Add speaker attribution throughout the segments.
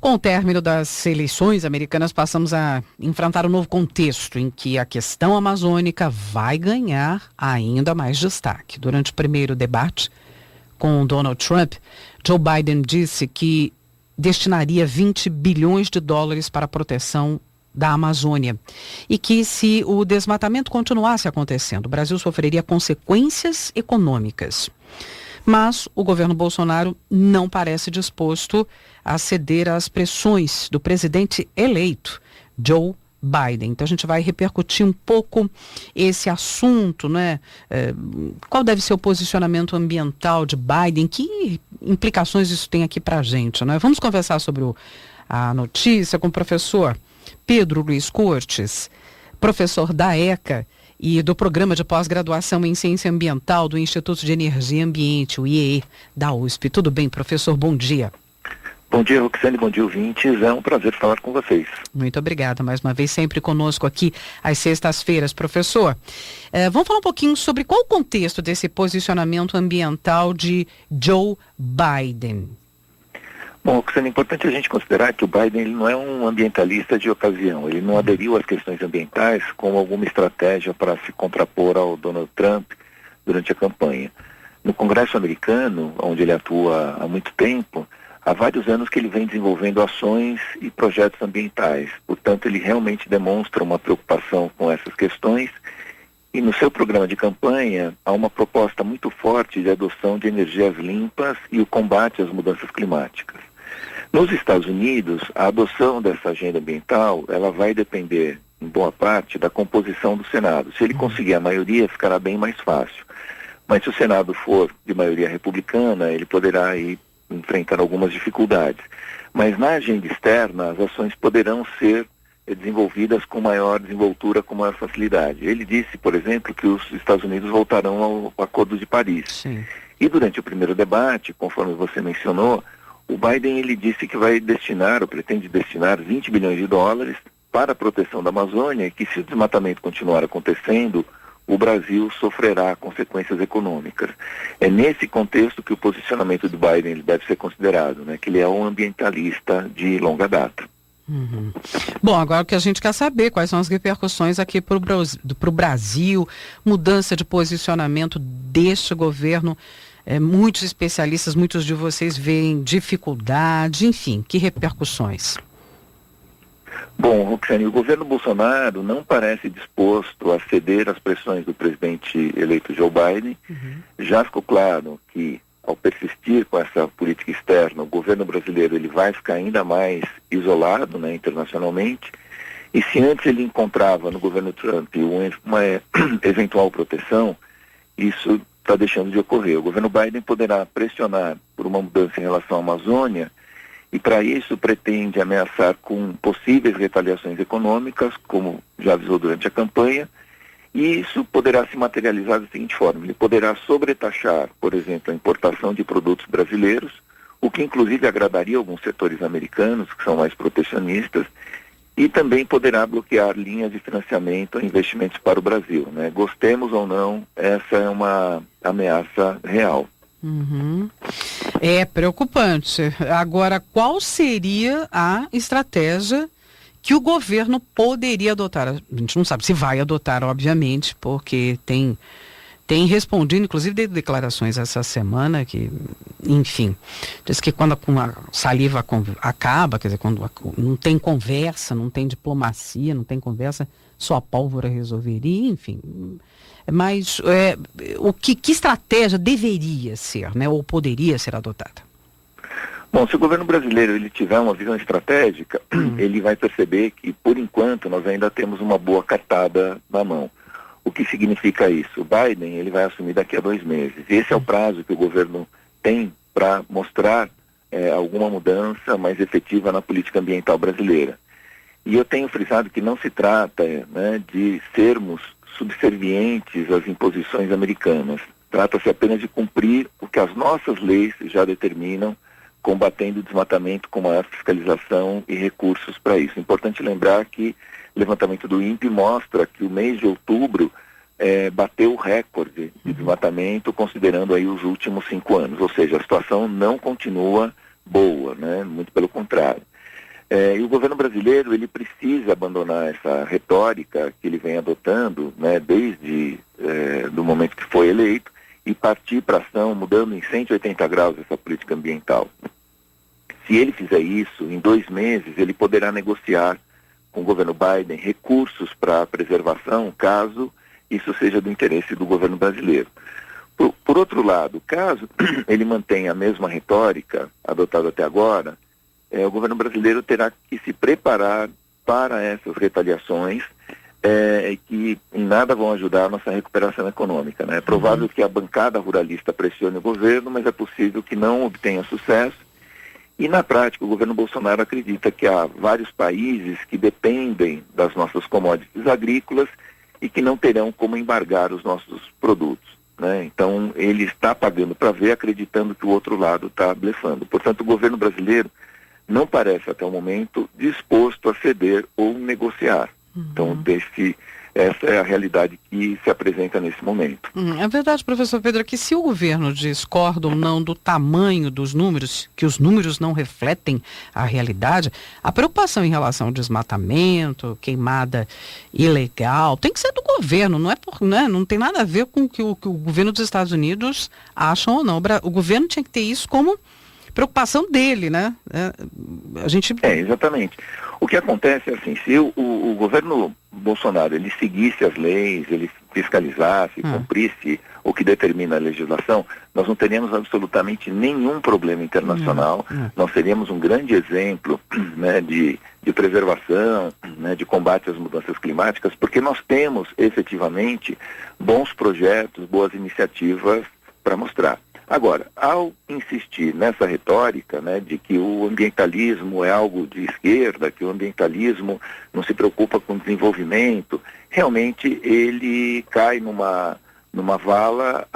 Speaker 1: Com o término das eleições americanas, passamos a enfrentar um novo contexto em que a questão amazônica vai ganhar ainda mais destaque. Durante o primeiro debate com Donald Trump, Joe Biden disse que destinaria 20 bilhões de dólares para a proteção da Amazônia e que, se o desmatamento continuasse acontecendo, o Brasil sofreria consequências econômicas. Mas o governo Bolsonaro não parece disposto a ceder às pressões do presidente eleito, Joe Biden. Então a gente vai repercutir um pouco esse assunto, né? Qual deve ser o posicionamento ambiental de Biden? Que implicações isso tem aqui para a gente, né? Vamos conversar sobre a notícia com o professor Pedro Luiz Cortes, professor da ECA e do Programa de Pós-Graduação em Ciência Ambiental do Instituto de Energia e Ambiente, o IEE, da USP. Tudo bem, professor? Bom dia.
Speaker 2: Bom dia, Roxane, bom dia, ouvintes. É um prazer falar com vocês.
Speaker 1: Muito obrigada, mais uma vez, sempre conosco aqui às sextas-feiras. Professor, vamos falar um pouquinho sobre qual o contexto desse posicionamento ambiental de Joe Biden.
Speaker 2: Bom, Roxane, é importante a gente considerar que o Biden ele não é um ambientalista de ocasião. Ele não aderiu às questões ambientais como alguma estratégia para se contrapor ao Donald Trump durante a campanha. No Congresso americano, onde ele atua há muito tempo, há vários anos que ele vem desenvolvendo ações e projetos ambientais. Portanto, ele realmente demonstra uma preocupação com essas questões e no seu programa de campanha há uma proposta muito forte de adoção de energias limpas e o combate às mudanças climáticas. Nos Estados Unidos, a adoção dessa agenda ambiental, ela vai depender, em boa parte, da composição do Senado. Se ele conseguir a maioria, ficará bem mais fácil. Mas se o Senado for de maioria republicana, ele poderá aí enfrentar algumas dificuldades. Mas na agenda externa, as ações poderão ser desenvolvidas com maior desenvoltura, com maior facilidade. Ele disse, por exemplo, que os Estados Unidos voltarão ao Acordo de Paris.
Speaker 1: Sim.
Speaker 2: E durante o primeiro debate, conforme você mencionou, o Biden ele disse que vai destinar, ou pretende destinar 20 bilhões de dólares para a proteção da Amazônia e que se o desmatamento continuar acontecendo, o Brasil sofrerá consequências econômicas. É nesse contexto que o posicionamento do Biden ele deve ser considerado, né? Que ele é um ambientalista de longa data.
Speaker 1: Uhum. Bom, agora o que a gente quer saber, quais são as repercussões aqui para o Brasil, mudança de posicionamento deste governo. Muitos especialistas, muitos de vocês veem dificuldade, enfim, que repercussões?
Speaker 2: Bom, Roxane, o governo Bolsonaro não parece disposto a ceder às pressões do presidente eleito Joe Biden. Já ficou claro que, ao persistir com essa política externa, o governo brasileiro ele vai ficar ainda mais isolado, né, internacionalmente. E se antes ele encontrava no governo Trump uma eventual proteção, isso está deixando de ocorrer. O governo Biden poderá pressionar por uma mudança em relação à Amazônia e, para isso, pretende ameaçar com possíveis retaliações econômicas, como já avisou durante a campanha, e isso poderá se materializar da seguinte forma: ele poderá sobretaxar, por exemplo, a importação de produtos brasileiros, o que inclusive agradaria alguns setores americanos, que são mais protecionistas, e também poderá bloquear linhas de financiamento ou investimentos para o Brasil, né? Gostemos ou não, essa é uma ameaça real.
Speaker 1: Uhum. É preocupante. Agora, qual seria a estratégia que o governo poderia adotar? A gente não sabe se vai adotar, obviamente, porque tem respondido, inclusive de declarações essa semana, que, enfim, diz que quando a saliva acaba, quer dizer, quando não tem conversa, não tem diplomacia, não tem conversa, só a pólvora resolveria, enfim. Mas que estratégia deveria ser, né, ou poderia ser adotada?
Speaker 2: Bom, se o governo brasileiro ele tiver uma visão estratégica, ele vai perceber que, por enquanto, nós ainda temos uma boa cartada na mão. O que significa isso? O Biden ele vai assumir daqui a 2 meses. Esse é o prazo que o governo tem para mostrar alguma mudança mais efetiva na política ambiental brasileira. E eu tenho frisado que não se trata, né, de sermos subservientes às imposições americanas. Trata-se apenas de cumprir o que as nossas leis já determinam, combatendo o desmatamento com maior fiscalização e recursos para isso. Importante lembrar que o levantamento do INPE mostra que o mês de outubro bateu o recorde de desmatamento, considerando aí os últimos 5 anos. Ou seja, a situação não continua boa, né? Muito pelo contrário. E o governo brasileiro, ele precisa abandonar essa retórica que ele vem adotando, né, desde do momento que foi eleito, e partir para ação, mudando em 180 graus essa política ambiental. Se ele fizer isso, em 2 meses, ele poderá negociar com o governo Biden recursos para a preservação, caso isso seja do interesse do governo brasileiro. Por outro lado, caso ele mantenha a mesma retórica adotada até agora, o governo brasileiro terá que se preparar para essas retaliações que em nada vão ajudar a nossa recuperação econômica, né? É provável que a bancada ruralista pressione o governo, mas é possível que não obtenha sucesso. E na prática, o governo Bolsonaro acredita que há vários países que dependem das nossas commodities agrícolas e que não terão como embargar os nossos produtos, né? Então, ele está pagando para ver, acreditando que o outro lado está blefando. Portanto, o governo brasileiro não parece, até o momento, disposto a ceder ou negociar. Então, essa é a realidade que se apresenta nesse momento.
Speaker 1: É verdade, professor Pedro, que se o governo discorda ou não do tamanho dos números, que os números não refletem a realidade, a preocupação em relação ao desmatamento, queimada ilegal, tem que ser do governo, não tem nada a ver com o que o governo dos Estados Unidos acham ou não. O governo tinha que ter isso como preocupação dele, né?
Speaker 2: Exatamente. O que acontece é assim, se o governo Bolsonaro, ele seguisse as leis, ele fiscalizasse, cumprisse o que determina a legislação, nós não teríamos absolutamente nenhum problema internacional, nós seríamos um grande exemplo, né, de preservação, né, de combate às mudanças climáticas, porque nós temos efetivamente bons projetos, boas iniciativas para mostrar. Agora, ao insistir nessa retórica, né, de que o ambientalismo é algo de esquerda, que o ambientalismo não se preocupa com desenvolvimento, realmente ele cai numa vala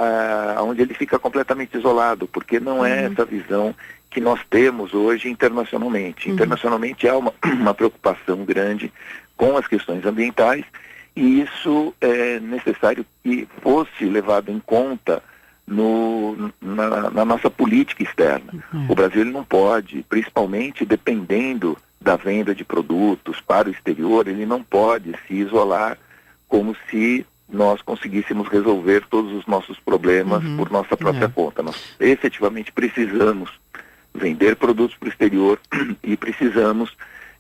Speaker 2: onde ele fica completamente isolado, porque não é essa visão que nós temos hoje internacionalmente. Internacionalmente há uma preocupação grande com as questões ambientais, e isso é necessário que fosse levado em conta na nossa política externa. O Brasil ele não pode, principalmente dependendo da venda de produtos para o exterior, ele não pode se isolar como se nós conseguíssemos resolver todos os nossos problemas por nossa própria conta. Nós efetivamente precisamos vender produtos para o exterior e precisamos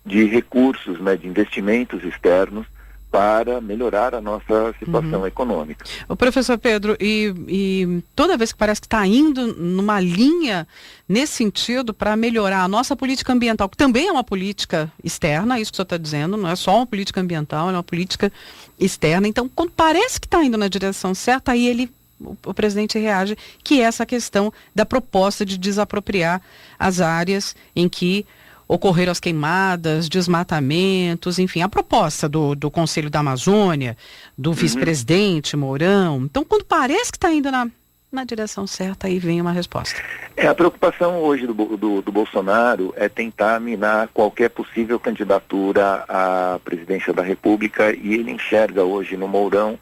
Speaker 2: de recursos, né, de investimentos externos para melhorar a nossa situação econômica.
Speaker 1: O professor Pedro, e toda vez que parece que está indo numa linha nesse sentido para melhorar a nossa política ambiental, que também é uma política externa, isso que o senhor está dizendo, não é só uma política ambiental, é uma política externa. Então, quando parece que está indo na direção certa, aí o presidente reage, que é essa questão da proposta de desapropriar as áreas em que ocorreram as queimadas, desmatamentos, enfim, a proposta do Conselho da Amazônia, do vice-presidente Mourão. Então, quando parece que está indo na direção certa, aí vem uma resposta.
Speaker 2: A preocupação hoje do Bolsonaro é tentar minar qualquer possível candidatura à presidência da República, e ele enxerga hoje no Mourão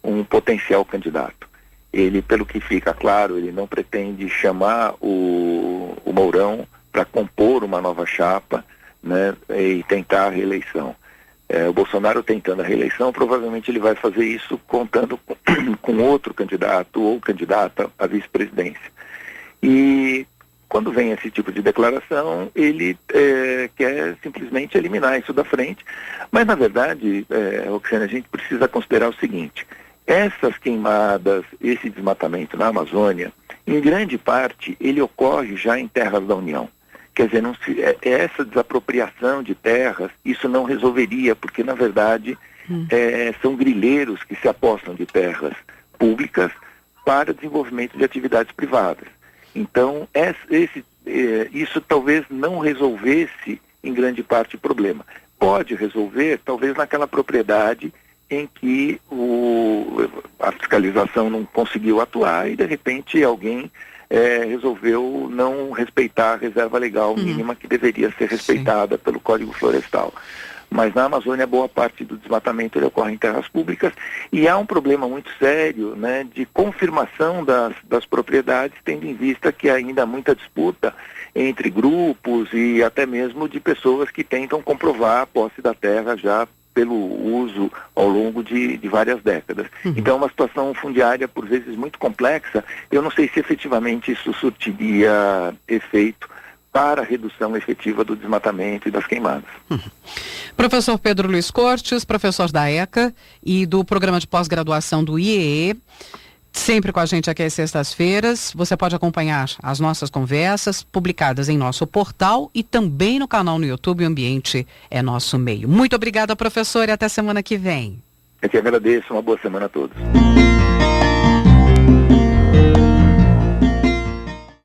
Speaker 2: um potencial candidato. Ele, pelo que fica claro, ele não pretende chamar o Mourão para compor uma nova chapa, né, e tentar a reeleição. O Bolsonaro tentando a reeleição, provavelmente ele vai fazer isso contando com outro candidato ou candidata à vice-presidência. E quando vem esse tipo de declaração, ele quer simplesmente eliminar isso da frente. Mas, na verdade, Roxane, a gente precisa considerar o seguinte: essas queimadas, esse desmatamento na Amazônia, em grande parte, ele ocorre já em terras da União. Quer dizer, essa desapropriação de terras, isso não resolveria, porque, na verdade, são grileiros que se apossam de terras públicas para desenvolvimento de atividades privadas. Então, isso talvez não resolvesse, em grande parte, o problema. Pode resolver, talvez, naquela propriedade em que a fiscalização não conseguiu atuar e, de repente, alguém resolveu não respeitar a reserva legal mínima que deveria ser respeitada pelo Código Florestal. mas na Amazônia boa parte do desmatamento ele ocorre em terras públicas e há um problema muito sério, né, de confirmação das propriedades, tendo em vista que ainda há muita disputa entre grupos e até mesmo de pessoas que tentam comprovar a posse da terra já pelo uso ao longo de várias décadas. Então é uma situação fundiária por vezes muito complexa. Eu não sei se efetivamente isso surtiria efeito para a redução efetiva do desmatamento e das queimadas.
Speaker 1: Professor Pedro Luiz Cortes, professor da ECA e do Programa de Pós-Graduação do IEE, sempre com a gente aqui às sextas-feiras. Você pode acompanhar as nossas conversas publicadas em nosso portal e também no canal no YouTube. O Ambiente é Nosso Meio. Muito obrigada, professor, e até semana que vem.
Speaker 2: Eu que agradeço. Uma boa semana a todos.